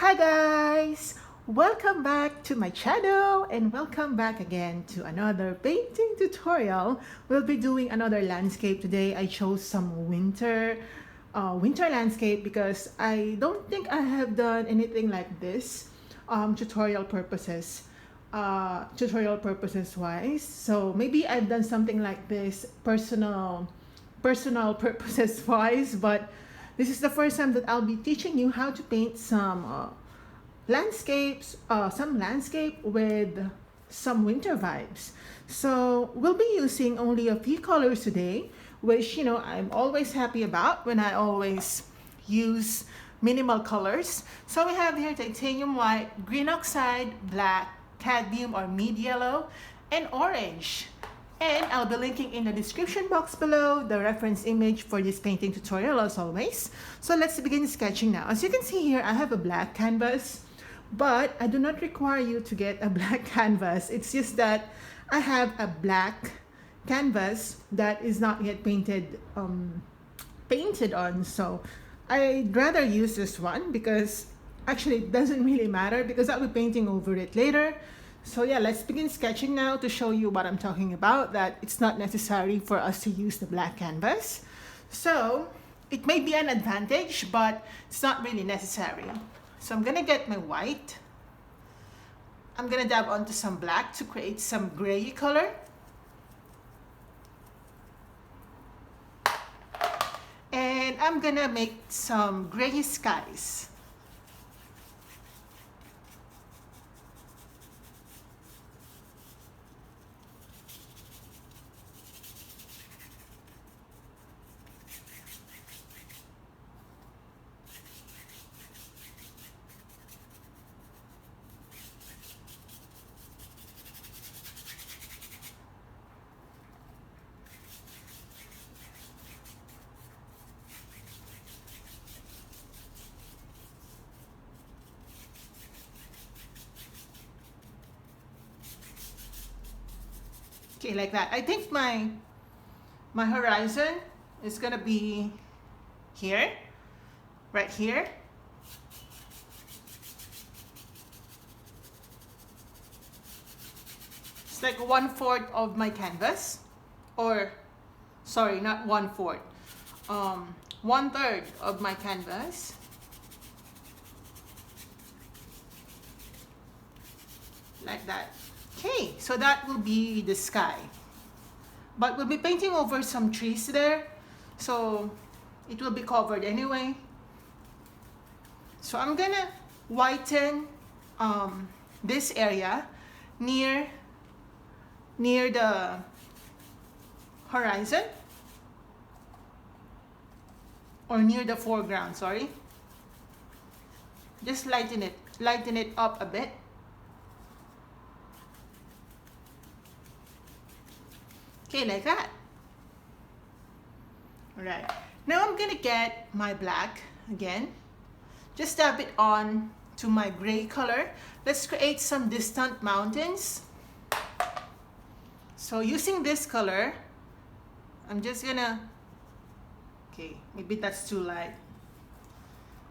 Hi guys! Welcome back to my channel and welcome back again to another painting tutorial. We'll be doing another landscape today. I chose some winter landscape because I don't think I have done anything like this tutorial purposes wise. So maybe I've done something like this personal purposes wise, but this is the first time that I'll be teaching you how to paint some some landscape with some winter vibes. So we'll be using only a few colors today, which I'm always happy about when I always use minimal colors. So we have here titanium white, green oxide, black, cadmium or mid yellow, and orange. And I'll be linking in the description box below the reference image for this painting tutorial as always. So let's begin sketching now. As you can see here, I have a black canvas, but I do not require you to get a black canvas. It's just that I have a black canvas that is not yet painted on. So I'd rather use this one because actually it doesn't really matter because I'll be painting over it later. So yeah, let's begin sketching now to show you what I'm talking about, that it's not necessary for us to use the black canvas. So it may be an advantage, but it's not really necessary. So I'm gonna get my white. I'm gonna dab onto some black to create some gray color. And I'm gonna make some gray skies. Okay, like that. I think my horizon is gonna be here, right here. It's like 1/4 of my canvas, or sorry, not 1/4, 1/3 of my canvas. Like that. Okay, so that will be the sky. But we'll be painting over some trees there, so it will be covered anyway. So I'm gonna whiten this area near the horizon, or near the foreground, sorry. Just lighten it up a bit. Okay, like that. Alright, now I'm gonna get my black again. Just dab it on to my gray color. Let's create some distant mountains. So using this color, I'm just gonna, okay, maybe that's too light.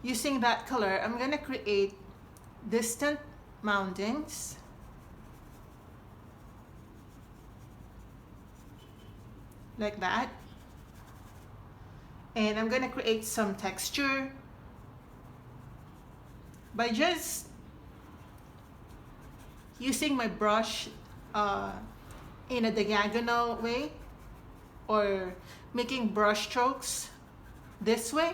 Using that color, I'm gonna create distant mountains. Like that. And I'm gonna create some texture by just using my brush in a diagonal way, or making brush strokes this way.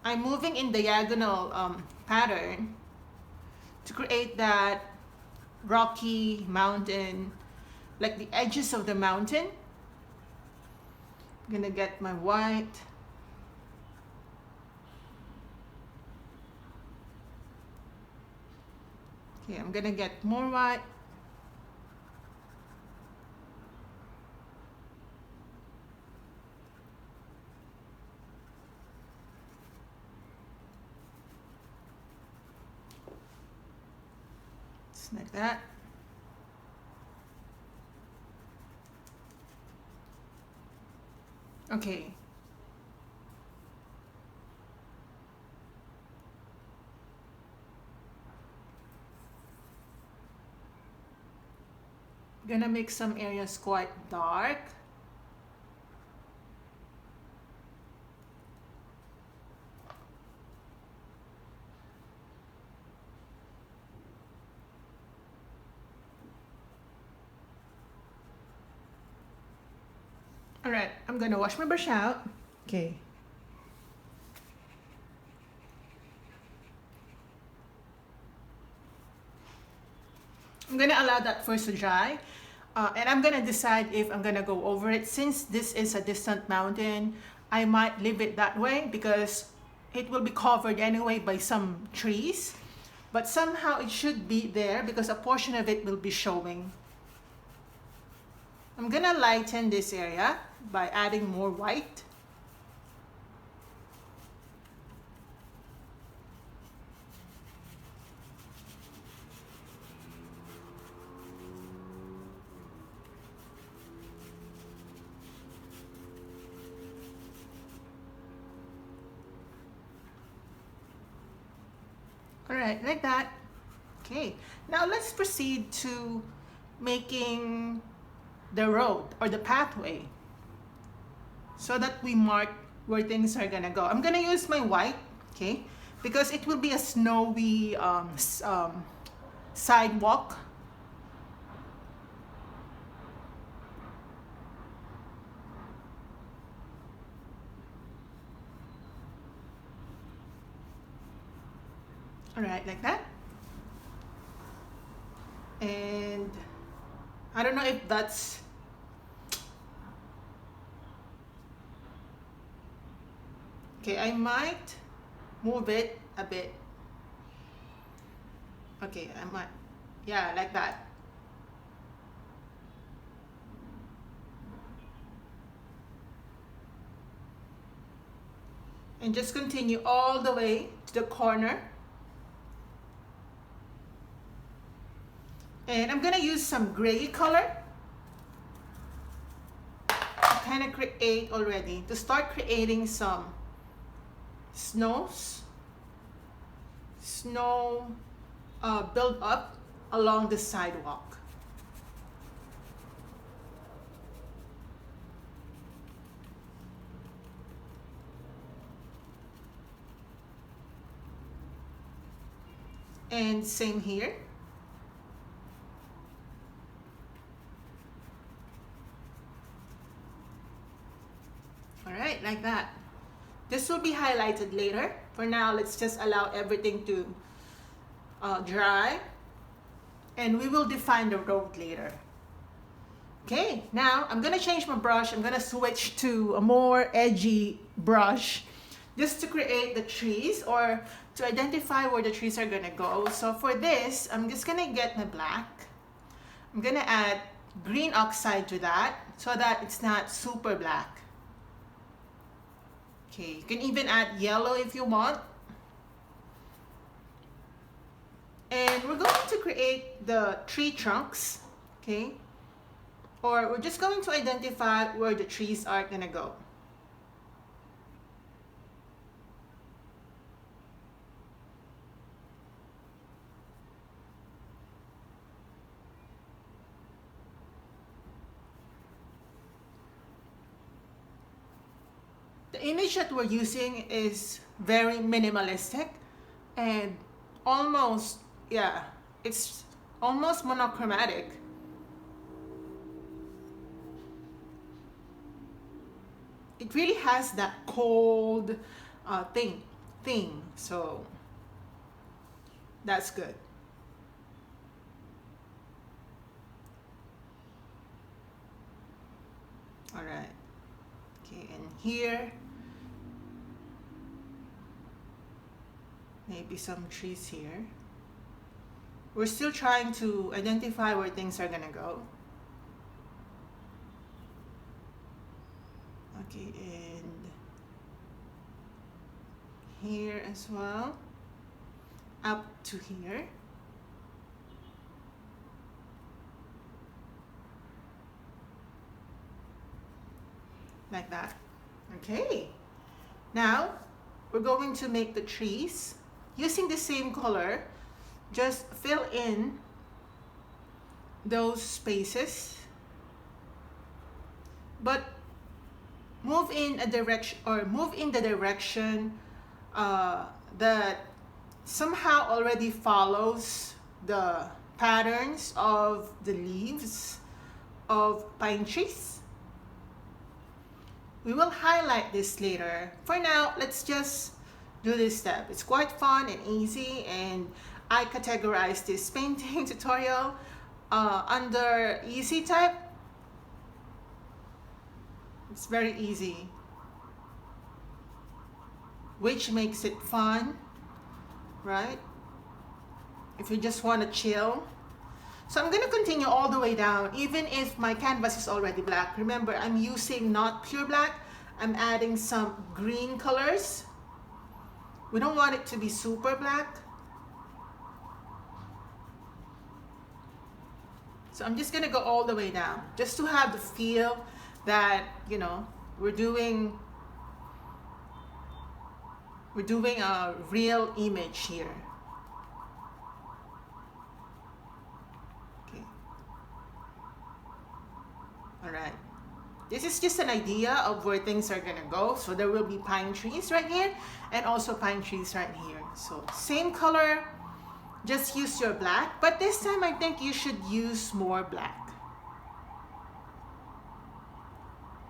I'm moving in diagonal pattern to create that rocky mountain, like the edges of the mountain. I'm gonna get my white. Okay, I'm gonna get more white. Just like that. Okay, Gonna make some areas quite dark. All right, I'm gonna wash my brush out. Okay. I'm gonna allow that first to dry. And I'm gonna decide if I'm gonna go over it. Since this is a distant mountain, I might leave it that way because it will be covered anyway by some trees. But somehow it should be there because a portion of it will be showing. I'm gonna lighten this area by adding more white. All right, like that. Okay, now let's proceed to making the road or the pathway so that we mark where things are gonna go. I'm gonna use my white, okay, because it will be a snowy sidewalk. All right, like that. And I don't know if that's okay. I might move it a bit. Okay, I might, yeah, like that. And just continue all the way to the corner. And I'm gonna use some gray color to kind of create already, to start creating some snow build up along the sidewalk. And same here. All right, like that. This will be highlighted later. For now, let's just allow everything to dry, and we will define the road later. Okay, now I'm gonna change my brush. I'm gonna switch to a more edgy brush just to create the trees or to identify where the trees are gonna go. So for this, I'm just gonna get my black. I'm gonna add green oxide to that so that it's not super black. Okay, you can even add yellow if you want. And we're going to create the tree trunks, okay? Or we're just going to identify where the trees are gonna go. The image that we're using is very minimalistic and almost, yeah, it's almost monochromatic. It really has that cold theme, so that's good. All right, okay, and here, maybe some trees here. We're still trying to identify where things are gonna go. Okay, and here as well, up to here. Like that. Okay, now we're going to make the trees using the same color. Just fill in those spaces, but move in a direction, or move in the direction that somehow already follows the patterns of the leaves of pine trees. We will highlight this later. For now, let's just do this step. It's quite fun and easy, and I categorize this painting tutorial under easy type. It's very easy, which makes it fun, right? If you just want to chill. So I'm going to continue all the way down, even if my canvas is already black. Remember, I'm using not pure black. I'm adding some green colors. We don't want it to be super black. So I'm just going to go all the way down, just to have the feel that, you know, we're doing a real image here. Okay. All right. This is just an idea of where things are gonna go. So there will be pine trees right here, and also pine trees right here. So same color, just use your black, but this time I think you should use more black.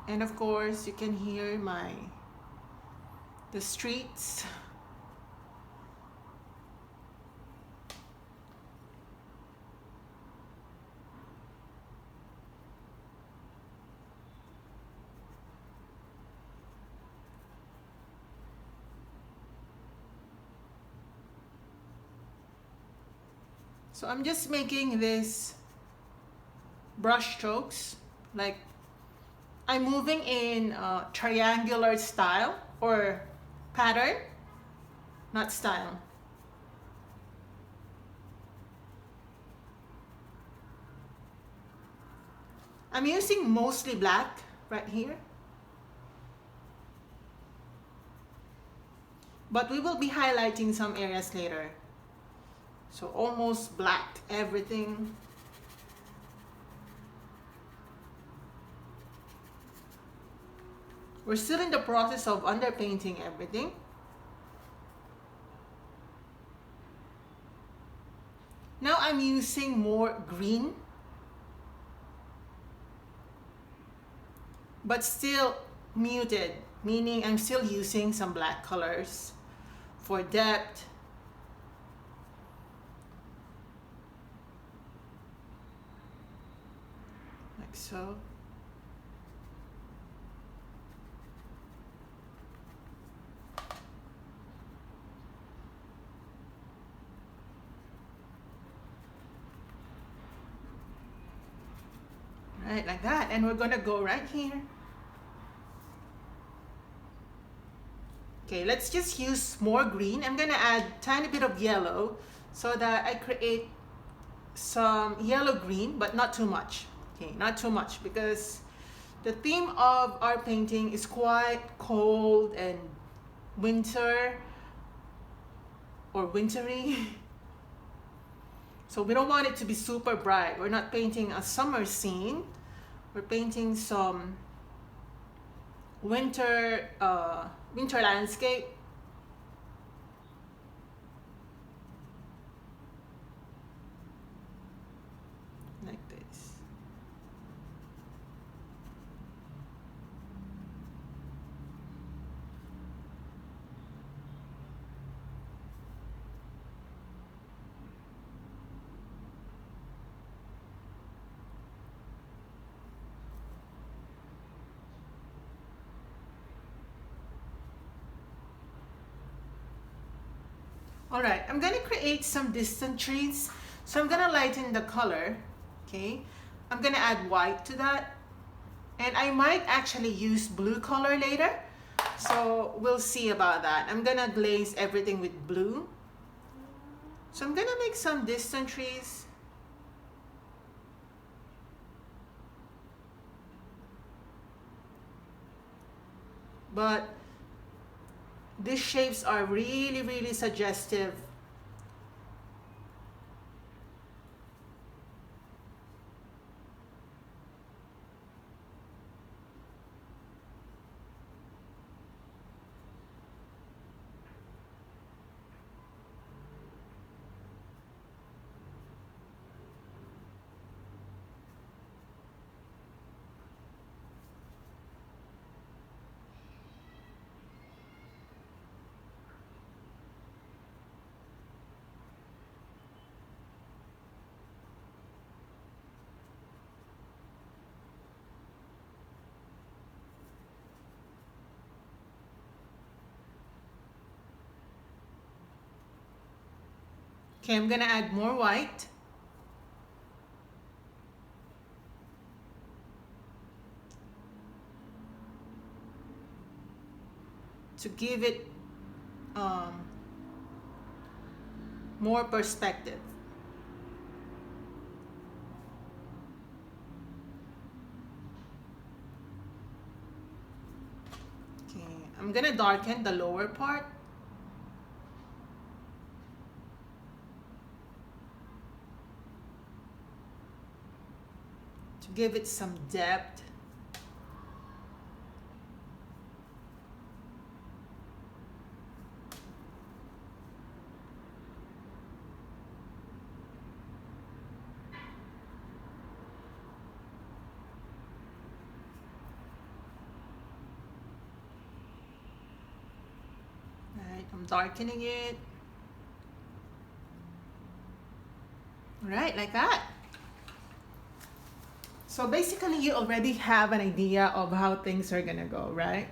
And of course, you can hear the streets. So I'm just making this brush strokes, like I'm moving in triangular style or pattern, not style. I'm using mostly black right here, but we will be highlighting some areas later. So almost black everything. We're still in the process of underpainting everything. Now I'm using more green, but still muted, meaning I'm still using some black colors for depth. Like so. Right, like that. And we're gonna go right here. Okay, let's just use more green. I'm gonna add a tiny bit of yellow so that I create some yellow-green, but not too much. Okay, not too much, because the theme of our painting is quite cold and winter or wintry. So we don't want it to be super bright. We're not painting a summer scene. We're painting some winter landscape. Like this. All right, I'm gonna create some distant trees. So I'm gonna lighten the color, okay? I'm gonna add white to that. And I might actually use blue color later. So we'll see about that. I'm gonna glaze everything with blue. So I'm gonna make some distant trees. But these shapes are really, really suggestive. Okay, I'm gonna add more white. To give it more perspective. Okay, I'm gonna darken the lower part. To give it some depth. Right, I'm darkening it. Right, like that. So basically you already have an idea of how things are gonna go, right?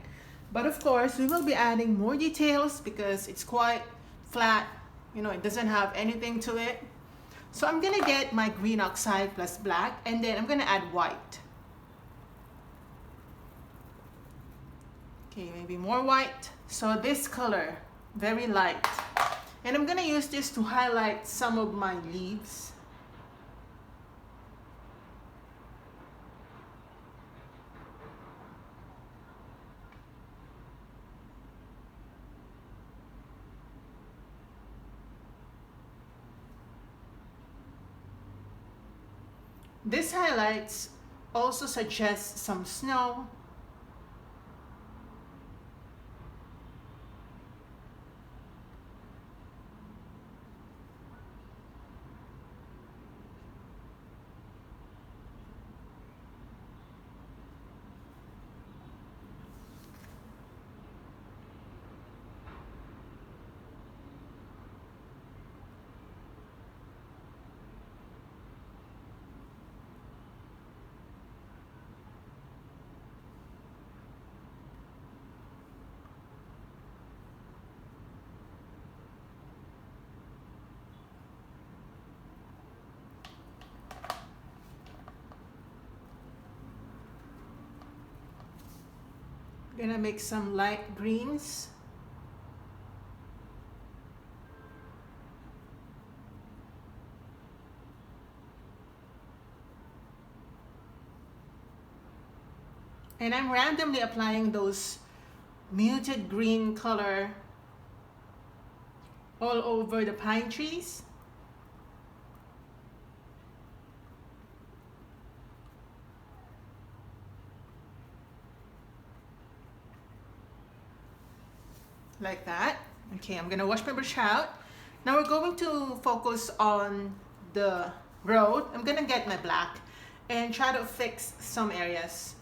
But of course, we will be adding more details because it's quite flat. You know, it doesn't have anything to it. So I'm gonna get my green oxide plus black, and then I'm gonna add white. Okay, maybe more white. So this color, very light. And I'm gonna use this to highlight some of my leaves. This highlights also suggests some snow. Gonna make some light greens. And I'm randomly applying those muted green color all over the pine trees. Like that. Okay, I'm gonna wash my brush out. Now we're going to focus on the road. I'm gonna get my black and try to fix some areas.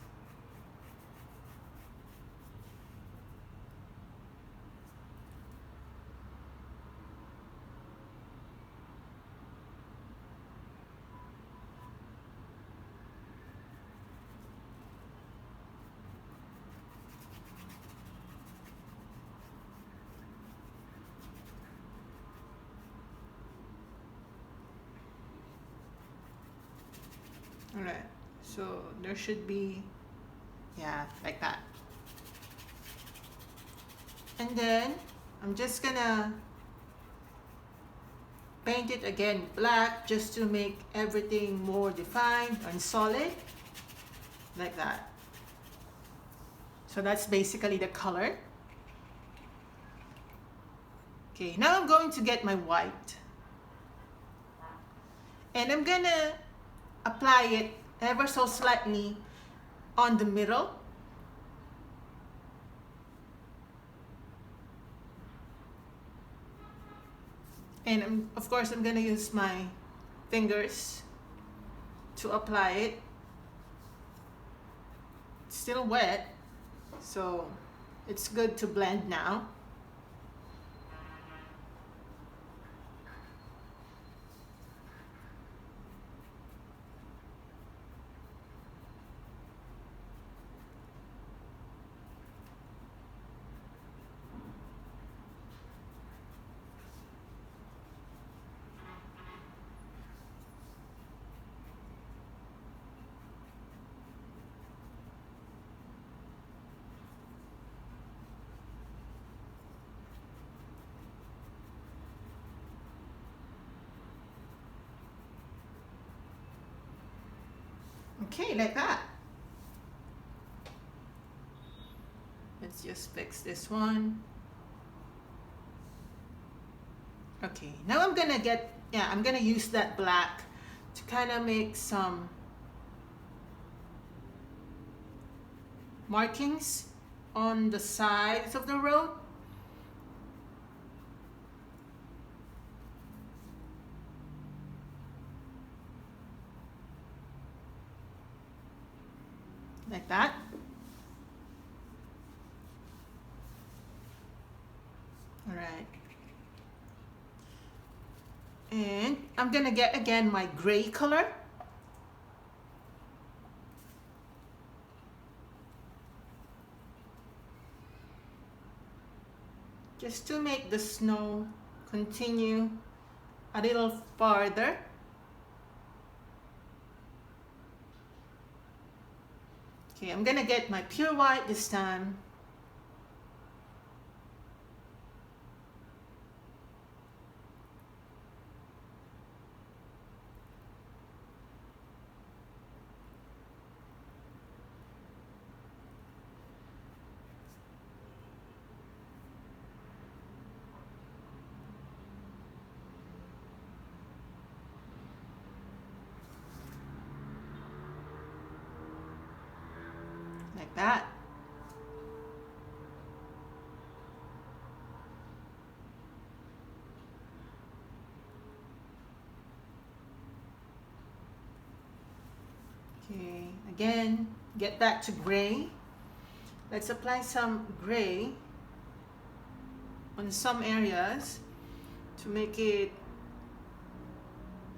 All right, so there should be, yeah, like that. And then I'm just gonna paint it again black just to make everything more defined and solid, like that. So that's basically the color. Okay, now I'm going to get my white. And I'm gonna apply it ever so slightly on the middle. And of course, I'm gonna use my fingers to apply it. It's still wet, so it's good to blend now. Okay, like that. Let's just fix this one. Okay, now I'm gonna use that black to kind of make some markings on the sides of the road. Like that. All right. And I'm gonna get again my gray color. Just to make the snow continue a little farther. Okay, I'm gonna get my pure white this time. Like that. Okay, again, get back to gray. Let's apply some gray on some areas to make it,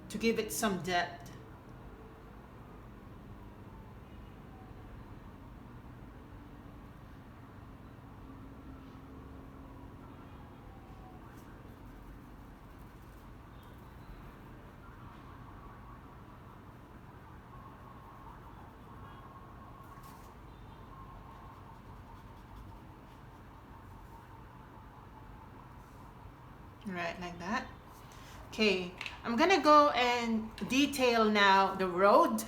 to give it some depth. Right, like that. Okay, I'm gonna go and detail now the road.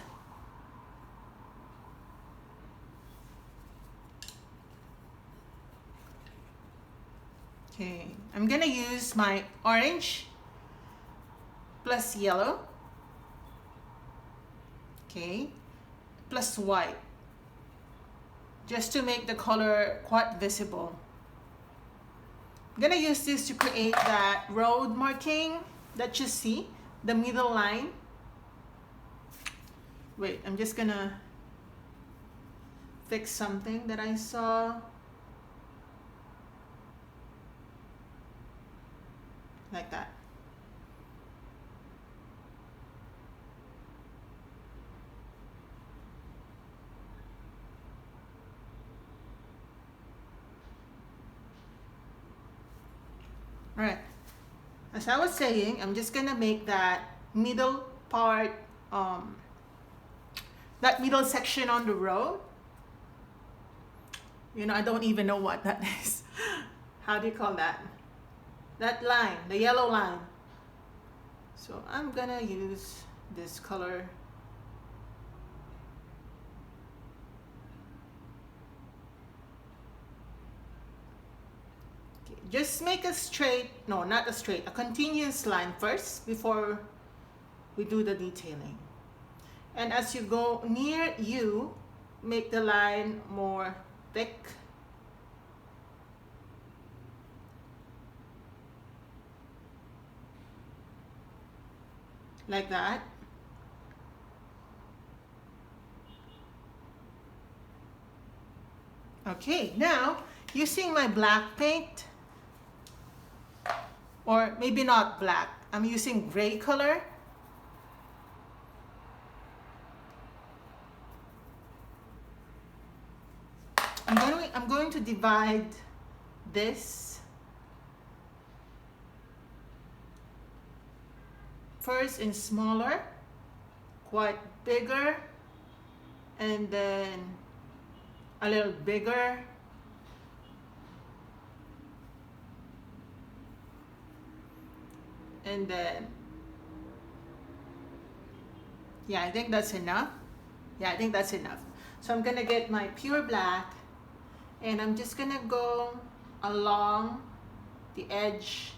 Okay, I'm gonna use my orange plus yellow, okay, plus white, just to make the color quite visible. I'm gonna use this to create that road marking that you see, the middle line. Wait, I'm just gonna fix something that I saw. Like that. All right, as I was saying, I'm just gonna make that middle part, that middle section on the road. You know, I don't even know what that is. How do you call that? That line, the yellow line. So I'm gonna use this color. Just make a straight, no, not a straight, a continuous line first before we do the detailing. And as you go near you, make the line more thick. Like that. Okay, now using my black paint, or maybe not black, I'm using gray color. I'm going to divide this first in smaller, quite bigger, and then a little bigger, and then, yeah, I think that's enough. Yeah, I think that's enough. So I'm gonna get my pure black and I'm just gonna go along the edge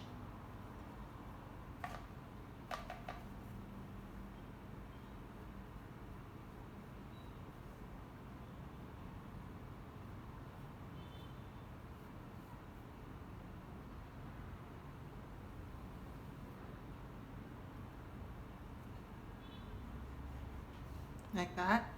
like that.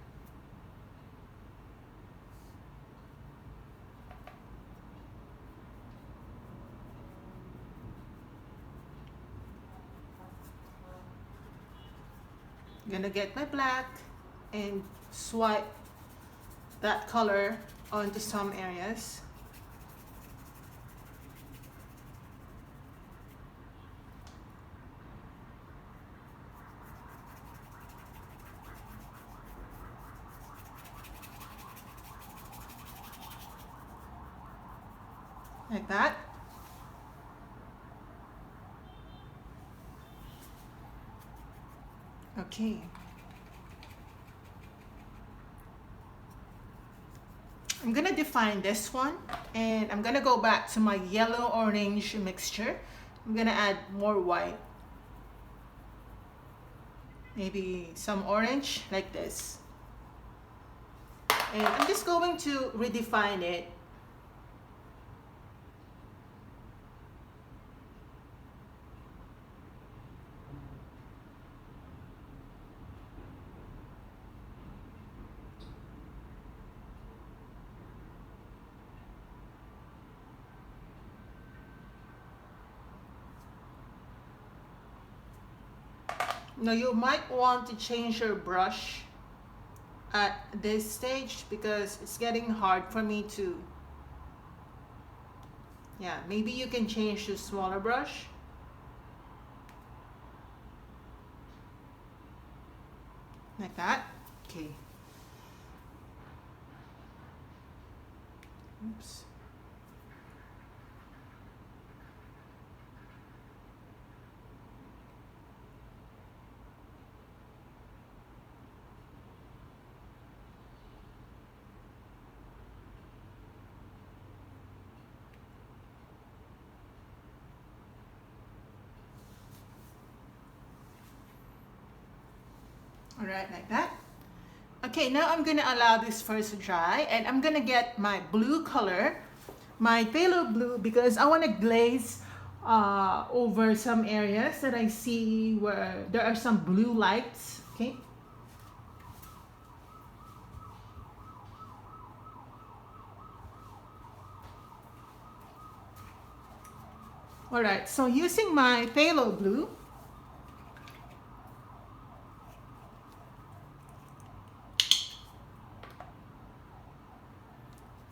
I'm gonna get my black and swipe that color onto some areas. Like that. Okay. I'm gonna define this one and I'm gonna go back to my yellow orange mixture. I'm gonna add more white. Maybe some orange like this. And I'm just going to redefine it. Now you might want to change your brush at this stage because it's getting hard for me to, yeah, maybe you can change to smaller brush. Like that. Okay. Oops. All right, like that. Okay, now I'm gonna allow this first to dry and I'm gonna get my blue color, my phthalo blue, because I wanna glaze over some areas that I see where there are some blue lights, okay? All right, so using my phthalo blue,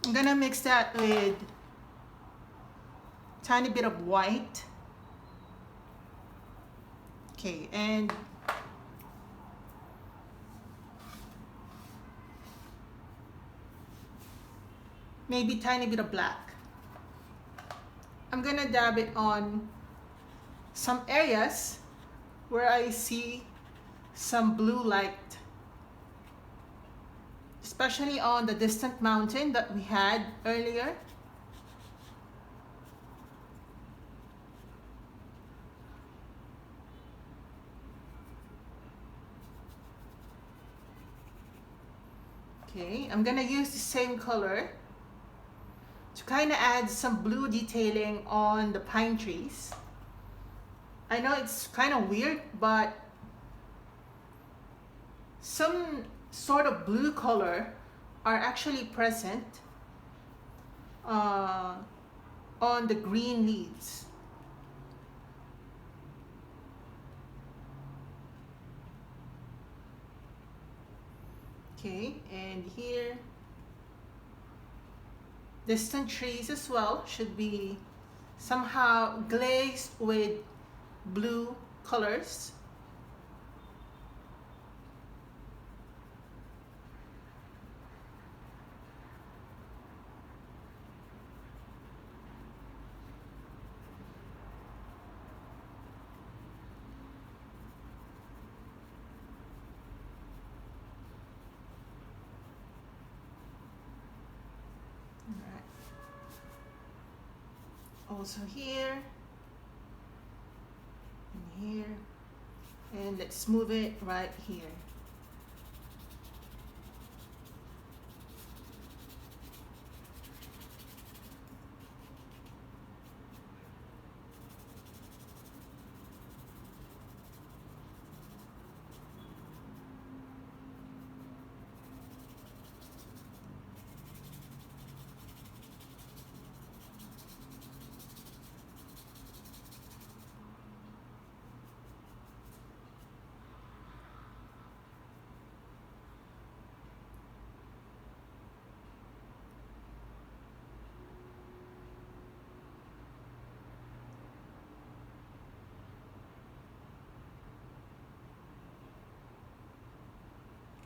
I'm gonna mix that with a tiny bit of white. Okay, and maybe a tiny bit of black. I'm gonna dab it on some areas where I see some blue light, especially on the distant mountain that we had earlier. Okay, I'm gonna use the same color to kind of add some blue detailing on the pine trees. I know it's kind of weird, but some sort of blue color are actually present on the green leaves. Okay, and here distant trees as well should be somehow glazed with blue colors. also here and here, and let's move it right here.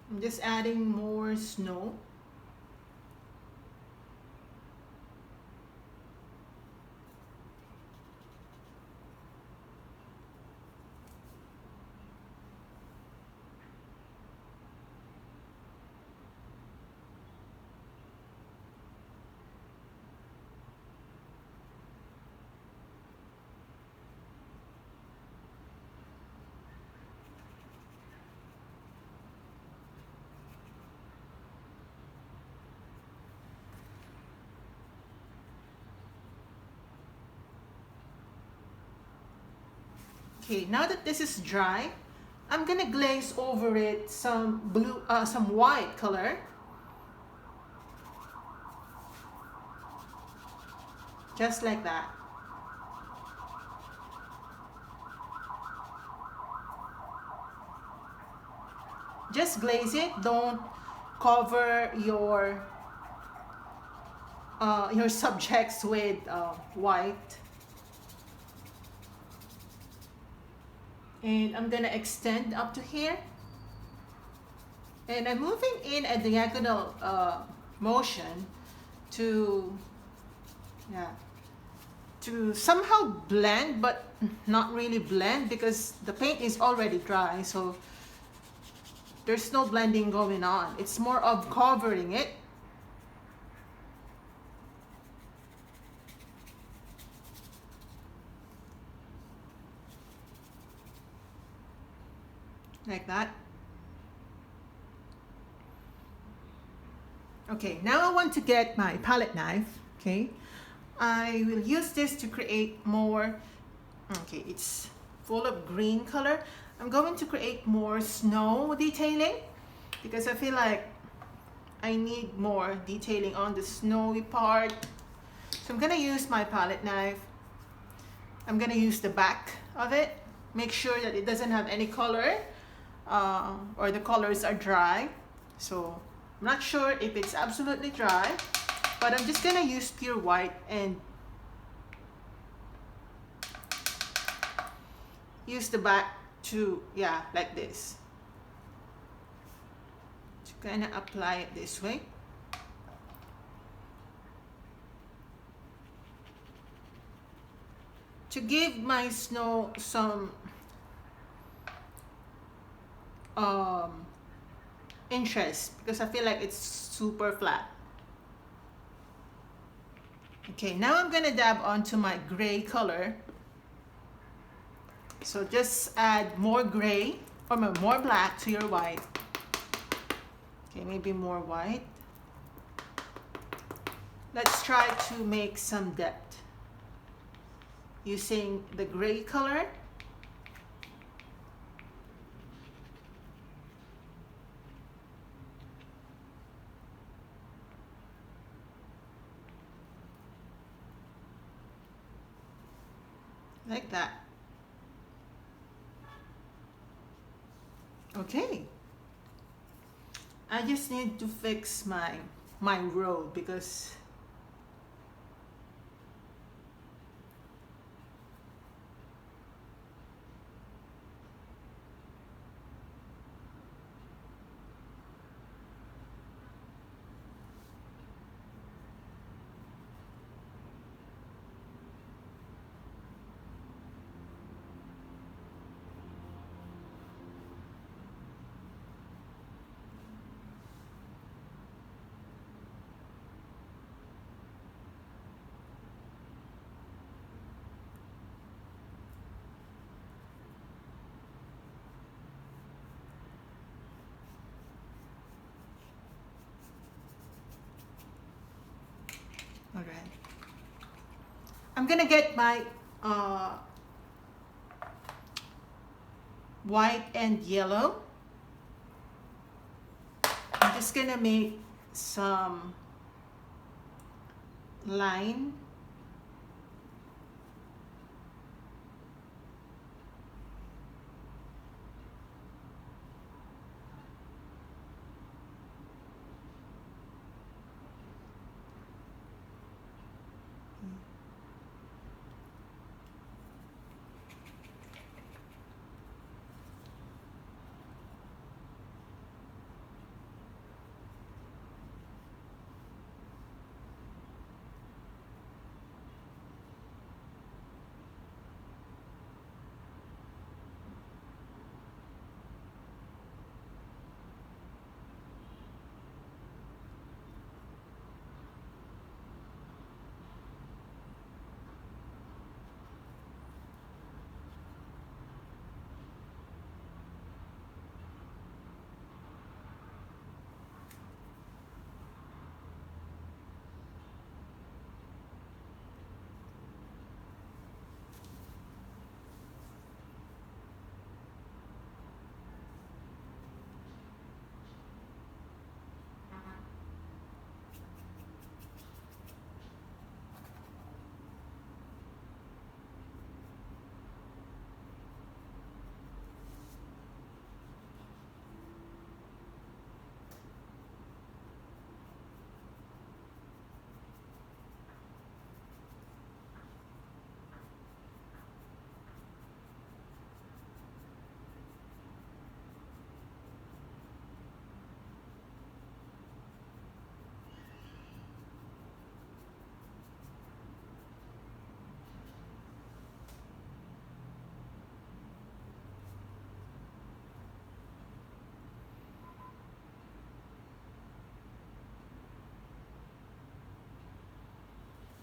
I'm just adding more snow. Okay, now that this is dry, I'm gonna glaze over it some blue, some white color. Just like that. Just glaze it, don't cover your subjects with white. And I'm gonna extend up to here. And I'm moving in a diagonal motion to, yeah, to somehow blend, but not really blend because the paint is already dry, so there's no blending going on. It's more of covering it. Like that. Okay, now I want to get my palette knife, okay? I will use this to create more, okay, it's full of green color. I'm going to create more snow detailing because I feel like I need more detailing on the snowy part. So I'm gonna use my palette knife. I'm gonna use the back of it. Make sure that it doesn't have any color or the colors are dry. So I'm not sure if it's absolutely dry, but I'm just gonna use pure white and use the back to, yeah, like this. To kind of apply it this way. To give my snow some interest because I feel like it's super flat. Okay, now I'm gonna dab onto my gray color. So just add more gray or more black to your white. Okay, maybe more white. Let's try to make some depth using the gray color. Like that. Okay. I just need to fix my road because I'm gonna get my white and yellow. I'm just gonna make some line.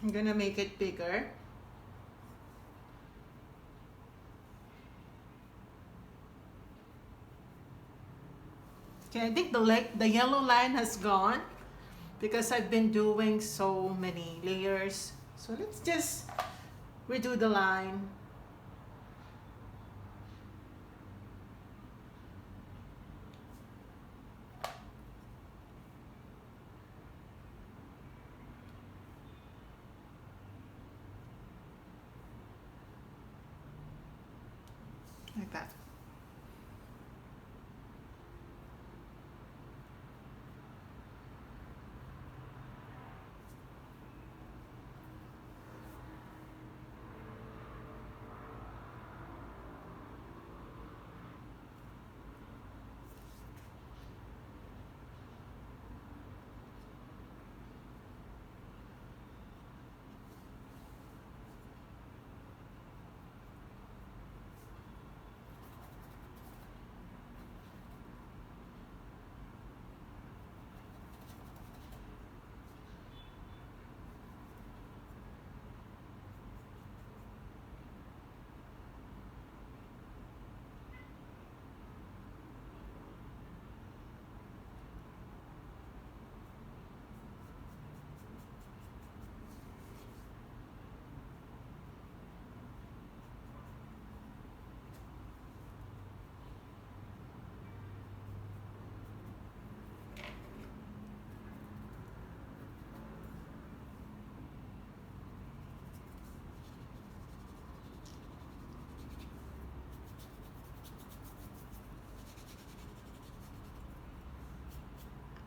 I'm gonna make it bigger. Okay, I think the yellow line has gone because I've been doing so many layers. So let's just redo the line. Like that.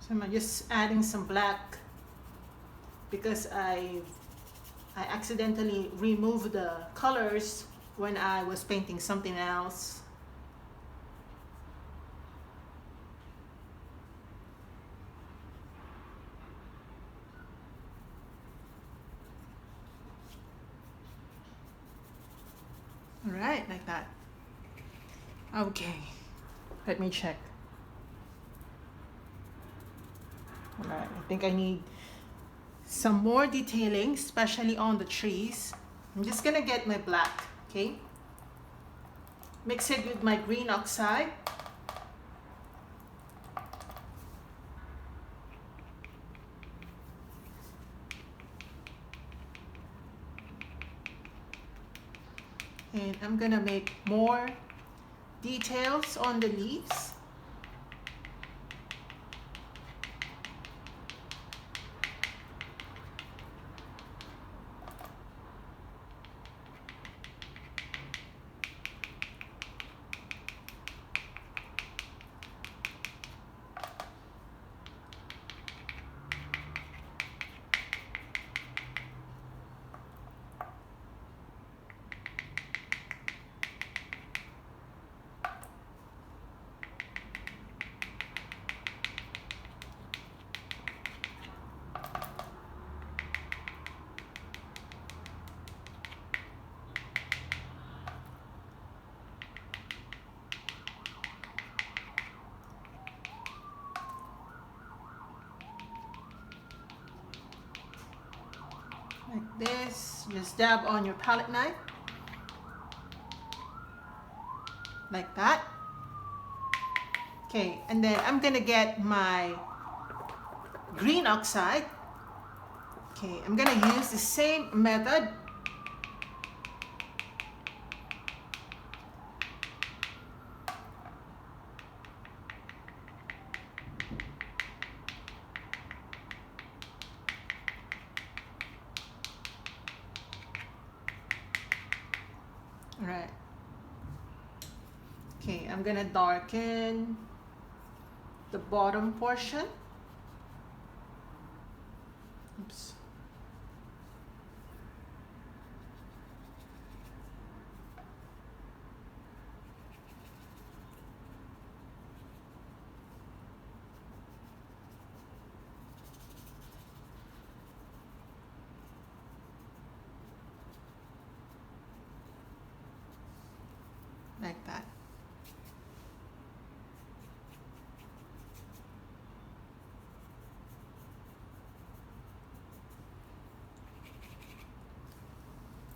So I'm just adding some black because I accidentally removed the colors when I was painting something else. All right, like that. Okay, let me check. All right, I think I need some more detailing, especially on the trees. I'm just gonna get my black, okay? Mix it with my green oxide. And I'm gonna make more details on the leaves. Like this, just dab on your palette knife, like that. Okay, and then I'm gonna get my green oxide. Okay, I'm gonna use the same method. All right. Okay, I'm gonna darken the bottom portion. Oops. Like that.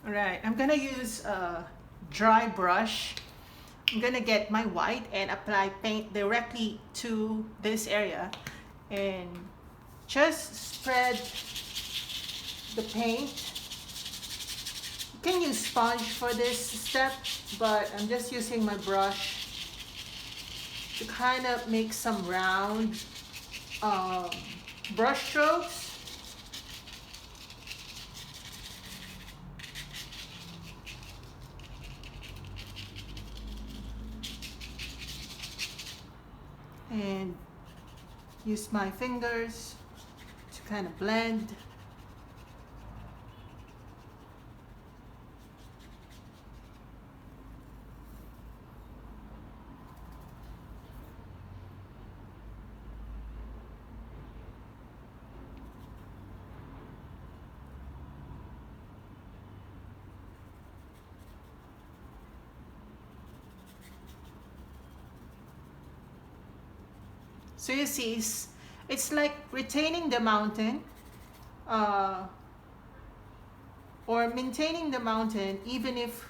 All right, I'm gonna use a dry brush. I'm gonna get my white and apply paint directly to this area and just spread the paint. You can use sponge for this step, but I'm just using my brush to kind of make some round brush strokes. And use my fingers to kind of blend. So you see, it's like retaining the mountain or maintaining the mountain even if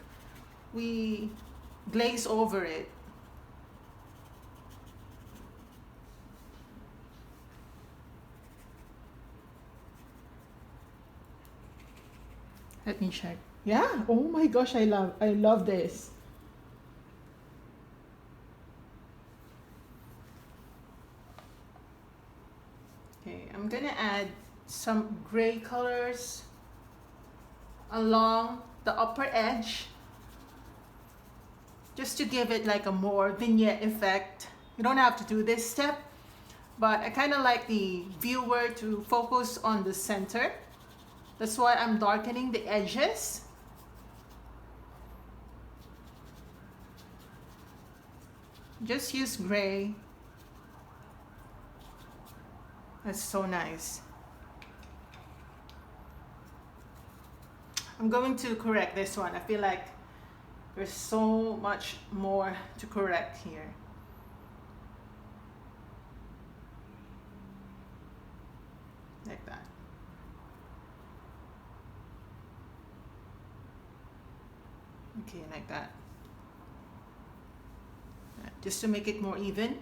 we glaze over it. Let me check. Yeah, oh my gosh, I love this. Okay, I'm gonna add some gray colors along the upper edge just to give it like a more vignette effect. You don't have to do this step, but I kind of like the viewer to focus on the center. That's why I'm darkening the edges. Just use gray. That's so nice. I'm going to correct this one. I feel like there's so much more to correct here. Like that. Okay, like that. Just to make it more even.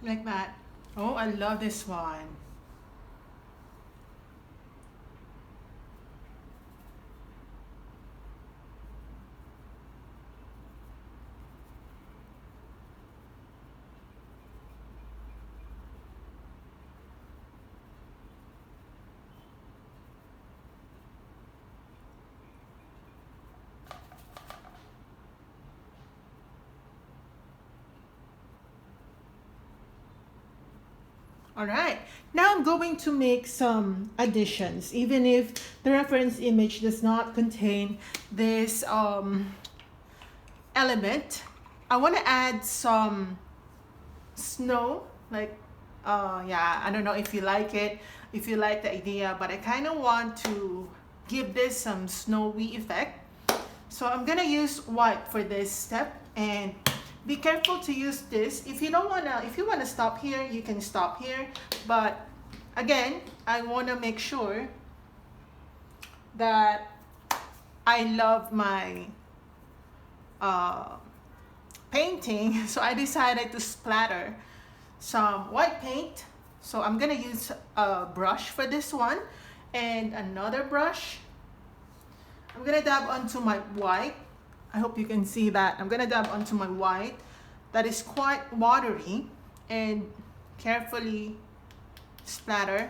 like that. Oh, I love this one. All right, now I'm going to make some additions, even if the reference image does not contain this element. I want to add some snow, like, yeah, I don't know if you like it, if you like the idea, but I kind of want to give this some snowy effect. So I'm gonna use white for this step, and be careful to use this. If you wanna stop here, you can stop here. But again, I wanna make sure that I love my painting. So I decided to splatter some white paint. So I'm gonna use a brush for this one, and another brush. I'm gonna dab onto my white. I hope you can see that. I'm gonna dab onto my white that is quite watery, and carefully splatter.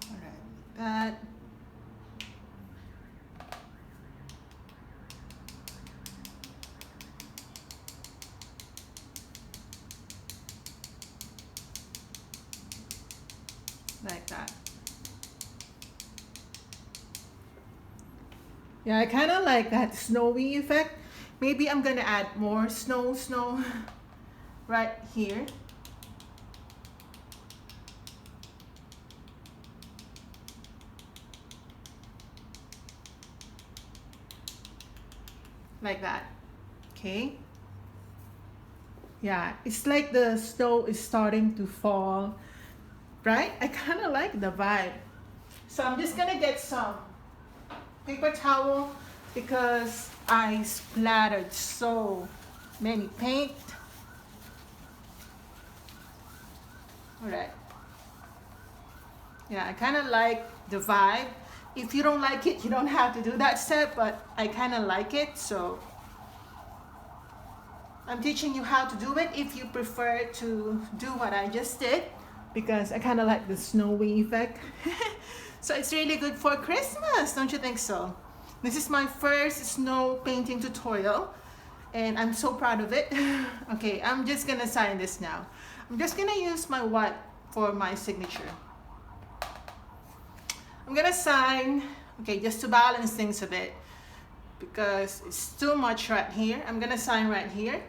All right, that. Like that. Yeah, I kind of like that snowy effect. Maybe I'm gonna add more snow right here. Like that. Okay. Yeah, it's like the snow is starting to fall, right? I kind of like the vibe. So I'm just gonna get some paper towel because I splattered so many paint. All right. Yeah, I kind of like the vibe. If you don't like it, you don't have to do that step, but I kind of like it, so I'm teaching you how to do it if you prefer to do what I just did, because I kind of like the snowy effect. So it's really good for Christmas, don't you think so? This is my first snow painting tutorial, and I'm so proud of it. Okay, I'm just gonna sign this now. I'm just gonna use my white for my signature. I'm gonna sign, okay, just to balance things a bit, because it's too much right here. I'm gonna sign right here.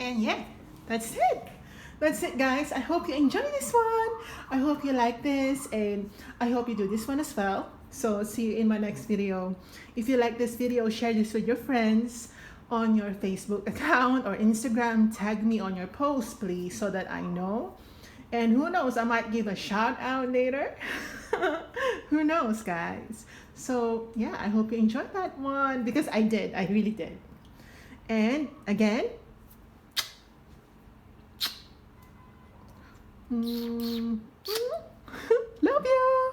And yeah, that's it. That's it, guys. I hope you enjoy this one. I hope you like this, and I hope you do this one as well. So see you in my next video. If you like this video, share this with your friends on your Facebook account or Instagram. Tag me on your post, please, so that I know. And who knows, I might give a shout out later. Who knows, guys? So yeah, I hope you enjoyed that one, because I did. I really did. And again, love you.